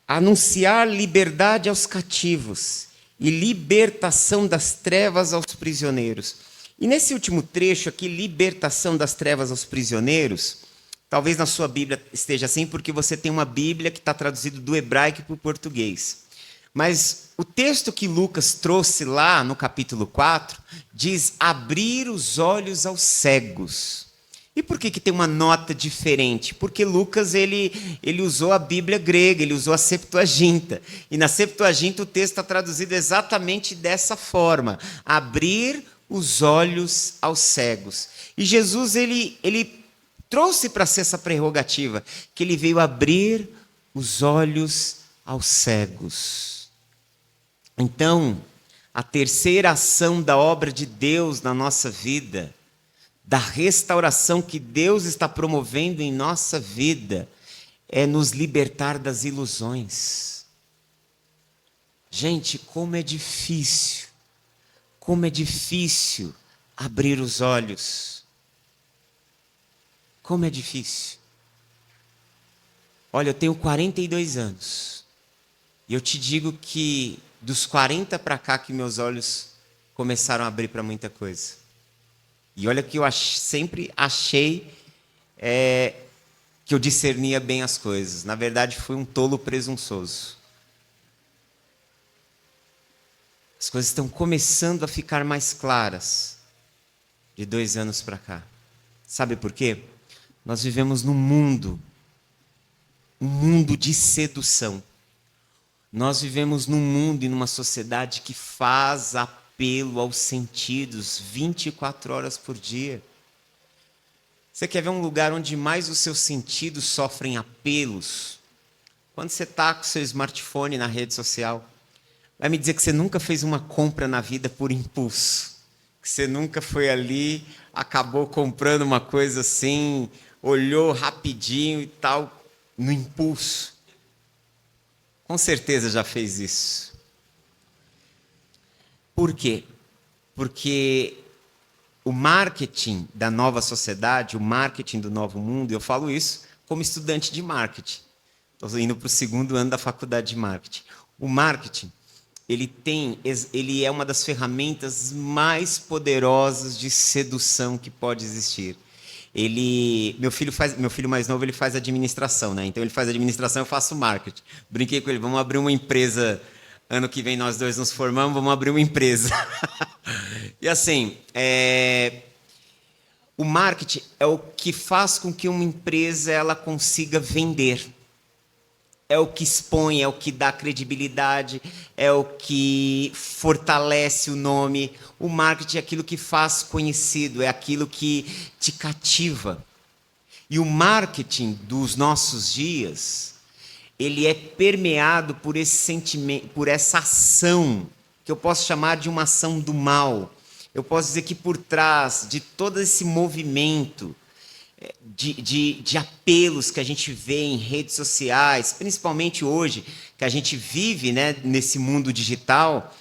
S1: anunciar liberdade aos cativos e libertação das trevas aos prisioneiros. E nesse último trecho aqui, libertação das trevas aos prisioneiros, talvez na sua Bíblia esteja assim, porque você tem uma Bíblia que está traduzida do hebraico para o português. Mas o texto que Lucas trouxe lá no capítulo 4 diz: abrir os olhos aos cegos. E por que tem uma nota diferente? Porque Lucas ele usou a Bíblia grega, ele usou a Septuaginta. E na Septuaginta o texto está traduzido exatamente dessa forma: abrir os olhos aos cegos. E Jesus ele trouxe para si essa prerrogativa, que ele veio abrir os olhos aos cegos. Então, a terceira ação da obra de Deus na nossa vida, da restauração que Deus está promovendo em nossa vida, é nos libertar das ilusões. Gente, como é difícil abrir os olhos. Como é difícil. Olha, eu tenho 42 anos, e eu te digo que dos 40 para cá que meus olhos começaram a abrir para muita coisa. E olha que eu sempre achei que eu discernia bem as coisas. Na verdade, fui um tolo presunçoso. As coisas estão começando a ficar mais claras de 2 anos para cá. Sabe por quê? Nós vivemos num mundo, um mundo de sedução. Nós vivemos num mundo e numa sociedade que faz apelo aos sentidos 24 horas por dia. Você quer ver um lugar onde mais os seus sentidos sofrem apelos? Quando você está com o seu smartphone na rede social, vai me dizer que você nunca fez uma compra na vida por impulso. Que você nunca foi ali, acabou comprando uma coisa assim, olhou rapidinho e tal, no impulso. Com certeza já fez isso. Por quê? Porque o marketing da nova sociedade, o marketing do novo mundo, eu falo isso como estudante de marketing. Estou indo para o 2º ano da faculdade de marketing. O marketing, ele é uma das ferramentas mais poderosas de sedução que pode existir. Meu filho mais novo, ele faz administração, né? Então ele faz administração, eu faço marketing. Brinquei com ele, vamos abrir uma empresa, ano que vem nós dois nos formamos, vamos abrir uma empresa. E assim, o marketing é o que faz com que uma empresa ela consiga vender. É o que expõe, é o que dá credibilidade, é o que fortalece o nome. O marketing é aquilo que faz conhecido, é aquilo que te cativa. E o marketing dos nossos dias, ele é permeado por esse sentimento, por essa ação, que eu posso chamar de uma ação do mal. Eu posso dizer que por trás de todo esse movimento de apelos que a gente vê em redes sociais, principalmente hoje, que a gente vive, né, nesse mundo digital,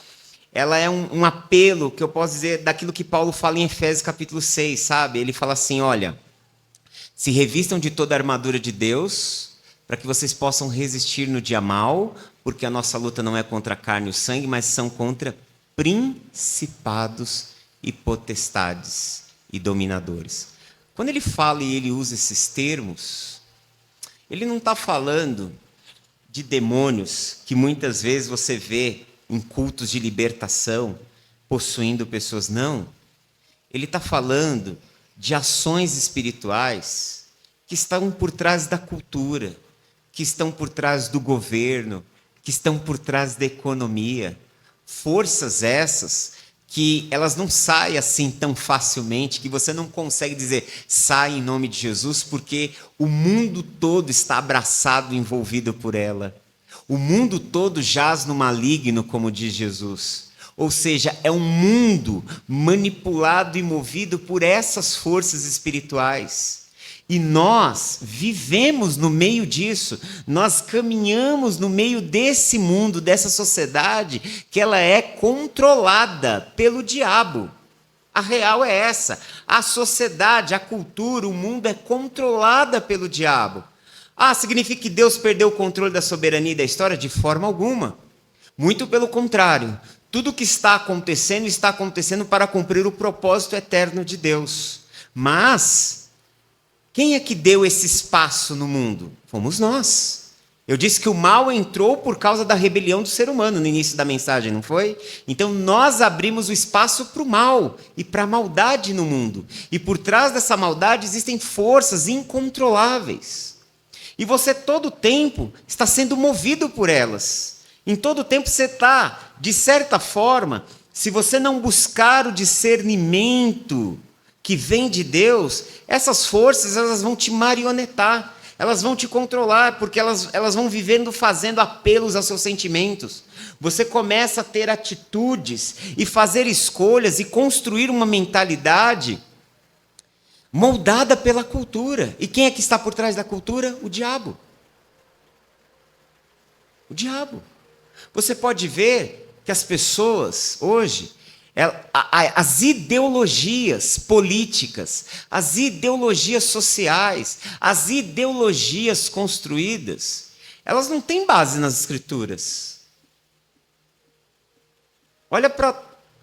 S1: ela é um apelo, que eu posso dizer, daquilo que Paulo fala em Efésios capítulo 6, sabe? Ele fala assim, olha, se revistam de toda a armadura de Deus, para que vocês possam resistir no dia mal, porque a nossa luta não é contra a carne e o sangue, mas são contra principados e potestades e dominadores. Quando ele fala e ele usa esses termos, ele não está falando de demônios que muitas vezes você vê em cultos de libertação, possuindo pessoas. Não. Ele está falando de ações espirituais que estão por trás da cultura, que estão por trás do governo, que estão por trás da economia. Forças essas que elas não saem assim tão facilmente, que você não consegue dizer, sai em nome de Jesus, porque o mundo todo está abraçado, envolvido por ela. O mundo todo jaz no maligno, como diz Jesus. Ou seja, é um mundo manipulado e movido por essas forças espirituais. E nós vivemos no meio disso, nós caminhamos no meio desse mundo, dessa sociedade, que ela é controlada pelo diabo. A real é essa, a sociedade, a cultura, o mundo é controlada pelo diabo. Ah, significa que Deus perdeu o controle da soberania e da história? De forma alguma. Muito pelo contrário, tudo o que está acontecendo para cumprir o propósito eterno de Deus. Mas quem é que deu esse espaço no mundo? Fomos nós. Eu disse que o mal entrou por causa da rebelião do ser humano no início da mensagem, não foi? Então nós abrimos o espaço para o mal e para a maldade no mundo. E por trás dessa maldade existem forças incontroláveis. E você todo tempo está sendo movido por elas. Em todo tempo você está, de certa forma, se você não buscar o discernimento que vem de Deus, essas forças elas vão te marionetar, elas vão te controlar, porque elas vão vivendo fazendo apelos aos seus sentimentos. Você começa a ter atitudes e fazer escolhas e construir uma mentalidade moldada pela cultura. E quem é que está por trás da cultura? O diabo. O diabo. Você pode ver que as pessoas hoje, as ideologias políticas, as ideologias sociais, as ideologias construídas, elas não têm base nas Escrituras. Olha para...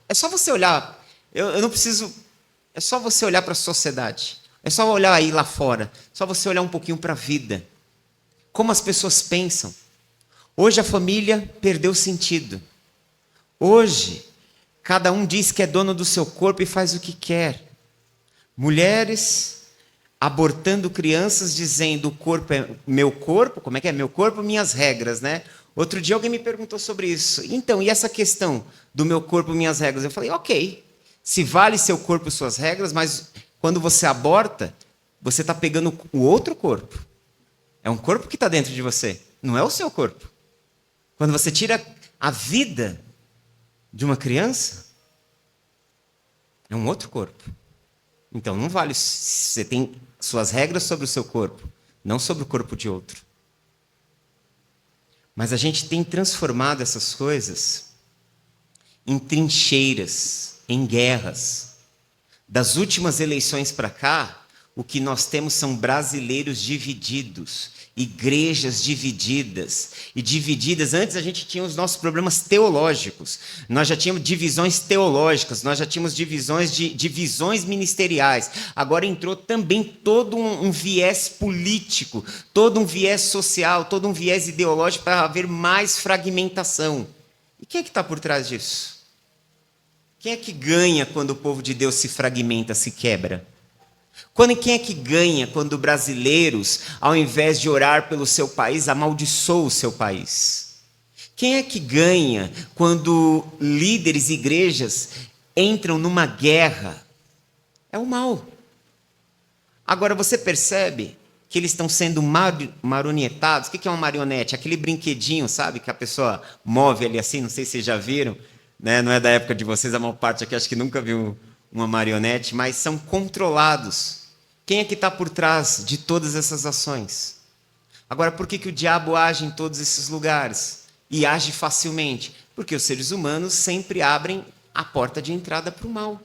S1: É só você olhar. Eu não preciso... É só você olhar para a sociedade. É só olhar aí lá fora. É só você olhar um pouquinho para a vida. Como as pessoas pensam. Hoje a família perdeu sentido. Hoje, cada um diz que é dono do seu corpo e faz o que quer. Mulheres abortando crianças, dizendo: o corpo é meu corpo. Como é que é? Meu corpo, minhas regras, né? Outro dia alguém me perguntou sobre isso. Então, e essa questão do meu corpo, minhas regras? Eu falei: ok, se vale seu corpo e suas regras, mas quando você aborta, você está pegando o outro corpo. É um corpo que está dentro de você, não é o seu corpo. Quando você tira a vida de uma criança, é um outro corpo. Então não vale. Você tem suas regras sobre o seu corpo, não sobre o corpo de outro. Mas a gente tem transformado essas coisas em trincheiras, em guerras. Das últimas eleições para cá, o que nós temos são brasileiros divididos, igrejas divididas. E divididas, antes a gente tinha os nossos problemas teológicos, nós já tínhamos divisões teológicas, nós já tínhamos divisões ministeriais. Agora entrou também todo um viés político, todo um viés social, todo um viés ideológico para haver mais fragmentação. E quem é que está por trás disso? Quem é que ganha quando o povo de Deus se fragmenta, se quebra? Quem é que ganha quando brasileiros, ao invés de orar pelo seu país, amaldiçoam o seu país? Quem é que ganha quando líderes e igrejas entram numa guerra? É o mal. Agora você percebe que eles estão sendo marionetados. O que é uma marionete? Aquele brinquedinho, sabe, que a pessoa move ali assim, não sei se vocês já viram, né? Não é da época de vocês, a maior parte aqui acho que nunca viu uma marionete, mas são controlados. Quem é que está por trás de todas essas ações? Agora, por que o diabo age em todos esses lugares? E age facilmente? Porque os seres humanos sempre abrem a porta de entrada para o mal.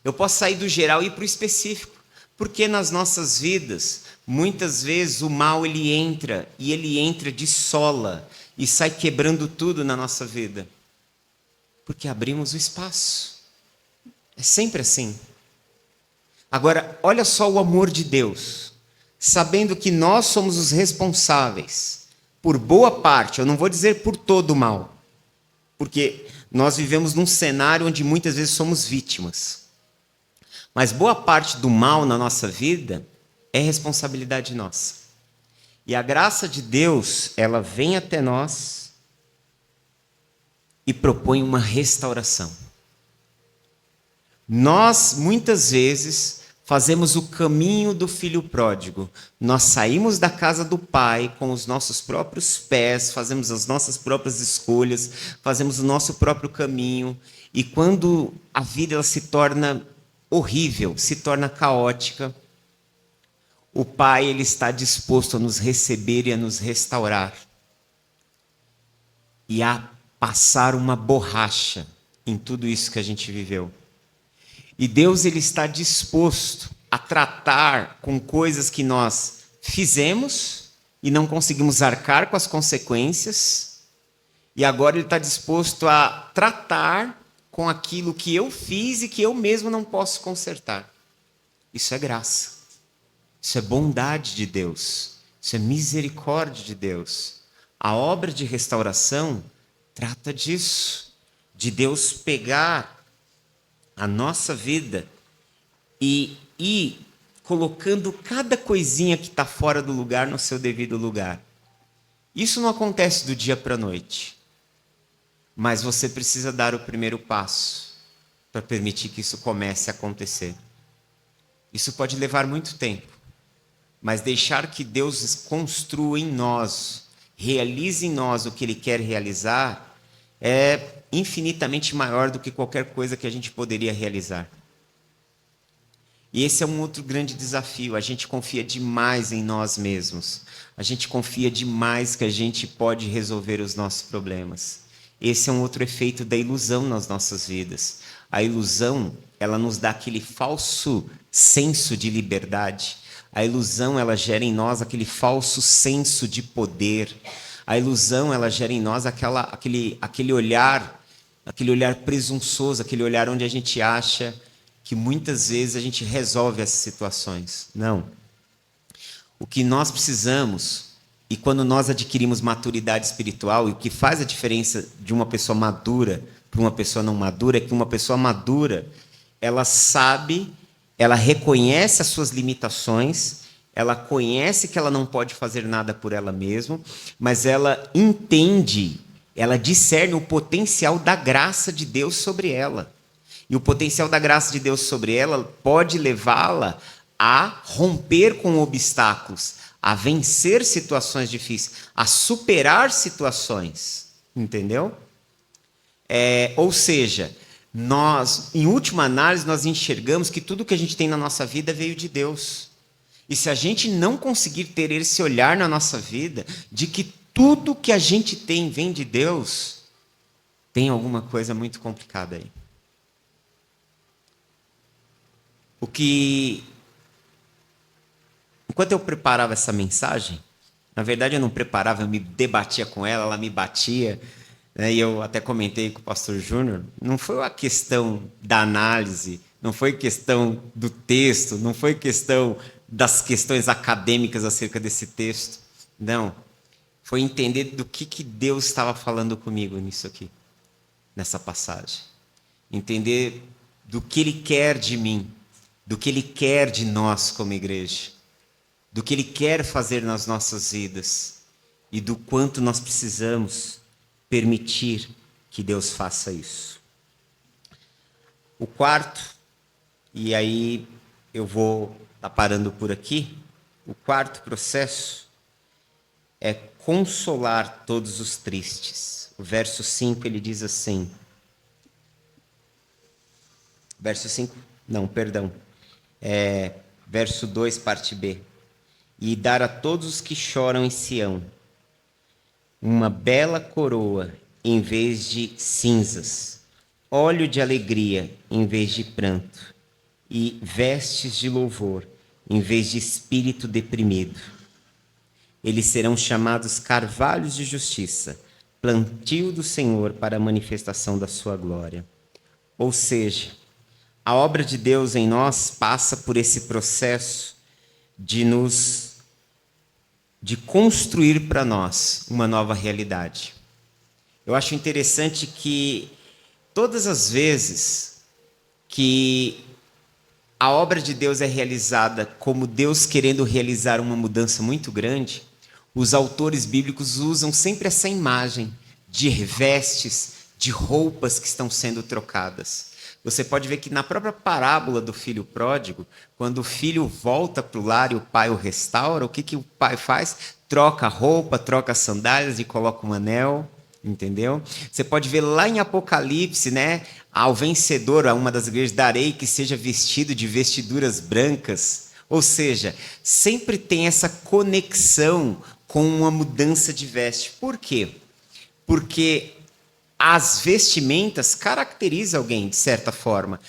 S1: Eu posso sair do geral e ir para o específico. Porque nas nossas vidas, muitas vezes o mal ele entra, e ele entra de sola, e sai quebrando tudo na nossa vida. Porque abrimos o espaço. É sempre assim. Agora, olha só o amor de Deus. Sabendo que nós somos os responsáveis por boa parte, eu não vou dizer por todo o mal, porque nós vivemos num cenário onde muitas vezes somos vítimas. Mas boa parte do mal na nossa vida é responsabilidade nossa. E a graça de Deus, ela vem até nós e propõe uma restauração. Nós, muitas vezes, fazemos o caminho do filho pródigo. Nós saímos da casa do pai com os nossos próprios pés, fazemos as nossas próprias escolhas, fazemos o nosso próprio caminho. E quando a vida ela se torna horrível, se torna caótica, o pai ele está disposto a nos receber e a nos restaurar. E a passar uma borracha em tudo isso que a gente viveu. E Deus ele está disposto a tratar com coisas que nós fizemos e não conseguimos arcar com as consequências. E agora ele está disposto a tratar com aquilo que eu fiz e que eu mesmo não posso consertar. Isso é graça. Isso é bondade de Deus. Isso é misericórdia de Deus. A obra de restauração trata disso. De Deus pegar a nossa vida e ir colocando cada coisinha que está fora do lugar no seu devido lugar. Isso não acontece do dia para a noite, mas você precisa dar o primeiro passo para permitir que isso comece a acontecer. Isso pode levar muito tempo, mas deixar que Deus construa em nós, realize em nós o que Ele quer realizar, é infinitamente maior do que qualquer coisa que a gente poderia realizar. E esse é um outro grande desafio. A gente confia demais em nós mesmos. A gente confia demais que a gente pode resolver os nossos problemas. Esse é um outro efeito da ilusão nas nossas vidas. A ilusão, ela nos dá aquele falso senso de liberdade. A ilusão, ela gera em nós aquele falso senso de poder. A ilusão, ela gera em nós aquele olhar presunçoso, aquele olhar onde a gente acha que muitas vezes a gente resolve essas situações. Não. O que nós precisamos E quando nós adquirimos maturidade espiritual, e o que faz a diferença de uma pessoa madura para uma pessoa não madura é que uma pessoa madura, ela sabe, ela reconhece as suas limitações, ela conhece que ela não pode fazer nada por ela mesma, mas ela entende, ela discerne o potencial da graça de Deus sobre ela. E o potencial da graça de Deus sobre ela pode levá-la a romper com obstáculos, a vencer situações difíceis, a superar situações, entendeu? Ou seja, nós, em última análise, nós enxergamos que tudo que a gente tem na nossa vida veio de Deus. E se a gente não conseguir ter esse olhar na nossa vida, de que tudo que a gente tem vem de Deus, tem alguma coisa muito complicada aí. Enquanto eu preparava essa mensagem, na verdade eu não preparava, eu me debatia com ela, ela me batia, né, e eu até comentei com o pastor Júnior, não foi a questão da análise, não foi questão do texto, não foi questão das questões acadêmicas acerca desse texto, não. Foi entender do que Deus estava falando comigo nisso aqui, nessa passagem. Entender do que Ele quer de mim, do que Ele quer de nós como igreja, do que Ele quer fazer nas nossas vidas e do quanto nós precisamos permitir que Deus faça isso. O quarto, e aí eu vou estar parando por aqui, o quarto processo é consolar todos os tristes. O verso 5 ele diz assim, verso 2, parte B. E dar a todos os que choram em Sião uma bela coroa em vez de cinzas, óleo de alegria em vez de pranto, e vestes de louvor em vez de espírito deprimido. Eles serão chamados carvalhos de justiça, plantio do Senhor para a manifestação da sua glória. Ou seja, a obra de Deus em nós passa por esse processo de construir para nós uma nova realidade. Eu acho interessante que todas as vezes que a obra de Deus é realizada como Deus querendo realizar uma mudança muito grande, os autores bíblicos usam sempre essa imagem de vestes, de roupas que estão sendo trocadas. Você pode ver que na própria parábola do filho pródigo, quando o filho volta para o lar e o pai o restaura, o que o pai faz? Troca a roupa, troca as sandálias e coloca um anel, entendeu? Você pode ver lá em Apocalipse, né? Ao vencedor, a uma das igrejas, darei que seja vestido de vestiduras brancas. Ou seja, sempre tem essa conexão com uma mudança de veste. Por quê? Porque as vestimentas caracterizam alguém, de certa forma.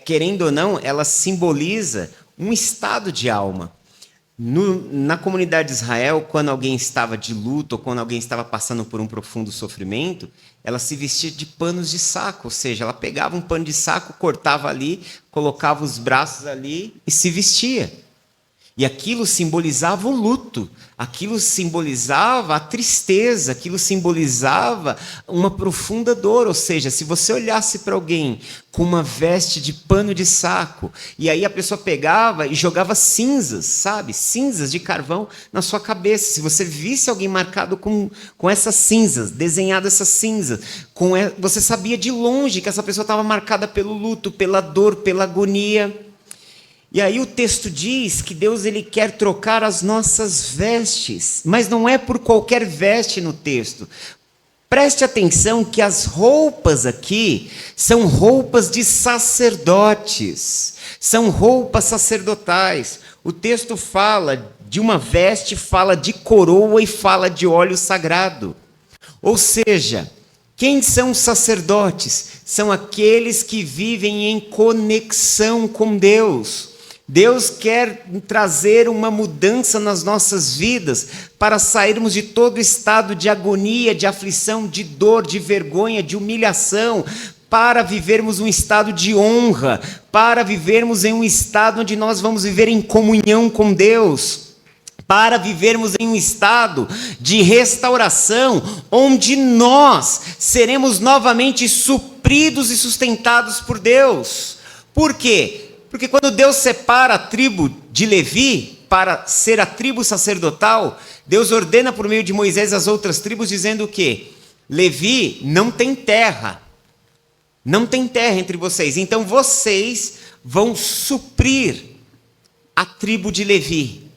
S1: Querendo ou não, ela simboliza um estado de alma. Na comunidade de Israel, quando alguém estava de luto, ou quando alguém estava passando por um profundo sofrimento, ela se vestia de panos de saco, ou seja, ela pegava um pano de saco, cortava ali, colocava os braços ali e se vestia. E aquilo simbolizava o luto, aquilo simbolizava a tristeza, aquilo simbolizava uma profunda dor. Ou seja, se você olhasse para alguém com uma veste de pano de saco, e aí a pessoa pegava e jogava cinzas, sabe? Cinzas de carvão na sua cabeça. Se você visse alguém marcado com essas cinzas, desenhado essas cinzas, você sabia de longe que essa pessoa estava marcada pelo luto, pela dor, pela agonia. E aí o texto diz que Deus ele quer trocar as nossas vestes, mas não é por qualquer veste no texto. Preste atenção que as roupas aqui são roupas de sacerdotes, são roupas sacerdotais. O texto fala de uma veste, fala de coroa e fala de óleo sagrado. Ou seja, quem são os sacerdotes? São aqueles que vivem em conexão com Deus. Deus quer trazer uma mudança nas nossas vidas para sairmos de todo estado de agonia, de aflição, de dor, de vergonha, de humilhação, para vivermos um estado de honra, para vivermos em um estado onde nós vamos viver em comunhão com Deus. para vivermos em um estado de restauração, onde nós seremos novamente supridos e sustentados por Deus. Por quê? Porque quando Deus separa a tribo de Levi para ser a tribo sacerdotal, Deus ordena por meio de Moisés as outras tribos, dizendo o quê? Levi não tem terra. Não tem terra entre vocês. Então vocês vão suprir a tribo de Levi.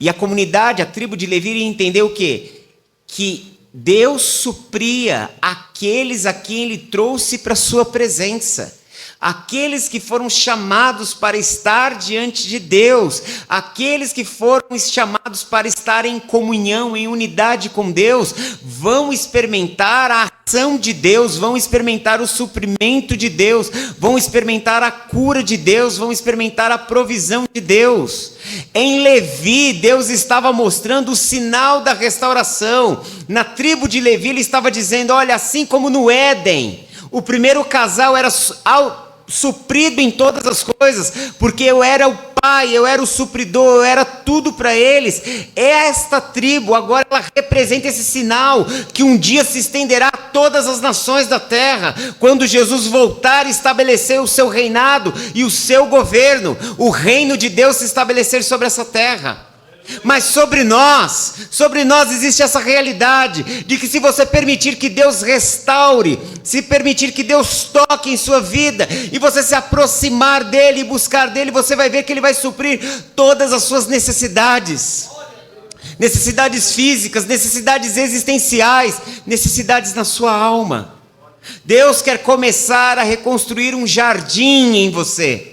S1: E a comunidade, a tribo de Levi, iria entender o quê? Que Deus supria aqueles a quem Ele trouxe para a sua presença. Aqueles que foram chamados para estar diante de Deus, aqueles que foram chamados para estar em comunhão, em unidade com Deus, vão experimentar a ação de Deus, vão experimentar o suprimento de Deus, vão experimentar a cura de Deus, vão experimentar a provisão de Deus. Em Levi, Deus estava mostrando o sinal da restauração. Na tribo de Levi, Ele estava dizendo, olha, assim como no Éden, o primeiro casal era suprido em todas as coisas, porque eu era o pai, eu era o supridor, eu era tudo para eles. Esta tribo agora ela representa esse sinal que um dia se estenderá a todas as nações da terra, quando Jesus voltar e estabelecer o seu reinado e o seu governo, o reino de Deus se estabelecer sobre essa terra. Mas sobre nós existe essa realidade de que se você permitir que Deus restaure, se permitir que Deus toque em sua vida, e você se aproximar dEle e buscar dEle, você vai ver que Ele vai suprir todas as suas necessidades. Necessidades físicas, necessidades existenciais, necessidades na sua alma. Deus quer começar a reconstruir um jardim em você.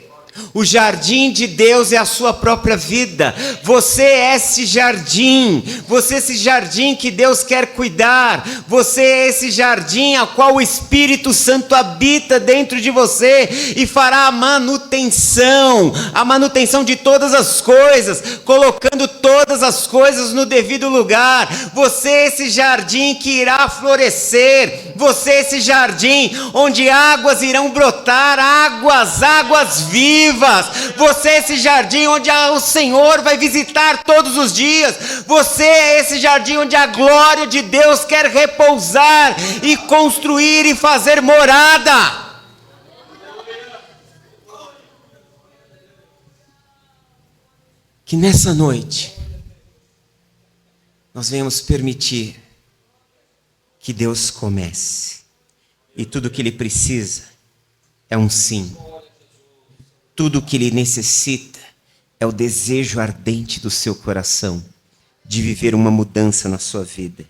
S1: O jardim de Deus é a sua própria vida. Você é esse jardim. Você é esse jardim que Deus quer cuidar. Você é esse jardim a qual o Espírito Santo habita dentro de você e fará a manutenção de todas as coisas, colocando todas as coisas no devido lugar. Você é esse jardim que irá florescer. Você é esse jardim onde águas irão brotar, águas vivas. Você é esse jardim onde o Senhor vai visitar todos os dias. Você é esse jardim onde a glória de Deus quer repousar e construir e fazer morada. Que nessa noite nós venhamos permitir que Deus comece, e tudo que Ele precisa é um sim. Tudo o que Ele necessita é o desejo ardente do seu coração de viver uma mudança na sua vida,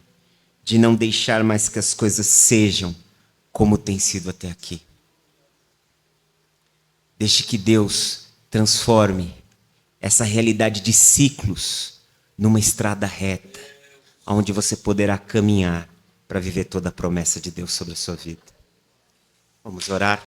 S1: de não deixar mais que as coisas sejam como tem sido até aqui. Deixe que Deus transforme essa realidade de ciclos numa estrada reta, onde você poderá caminhar para viver toda a promessa de Deus sobre a sua vida. Vamos orar.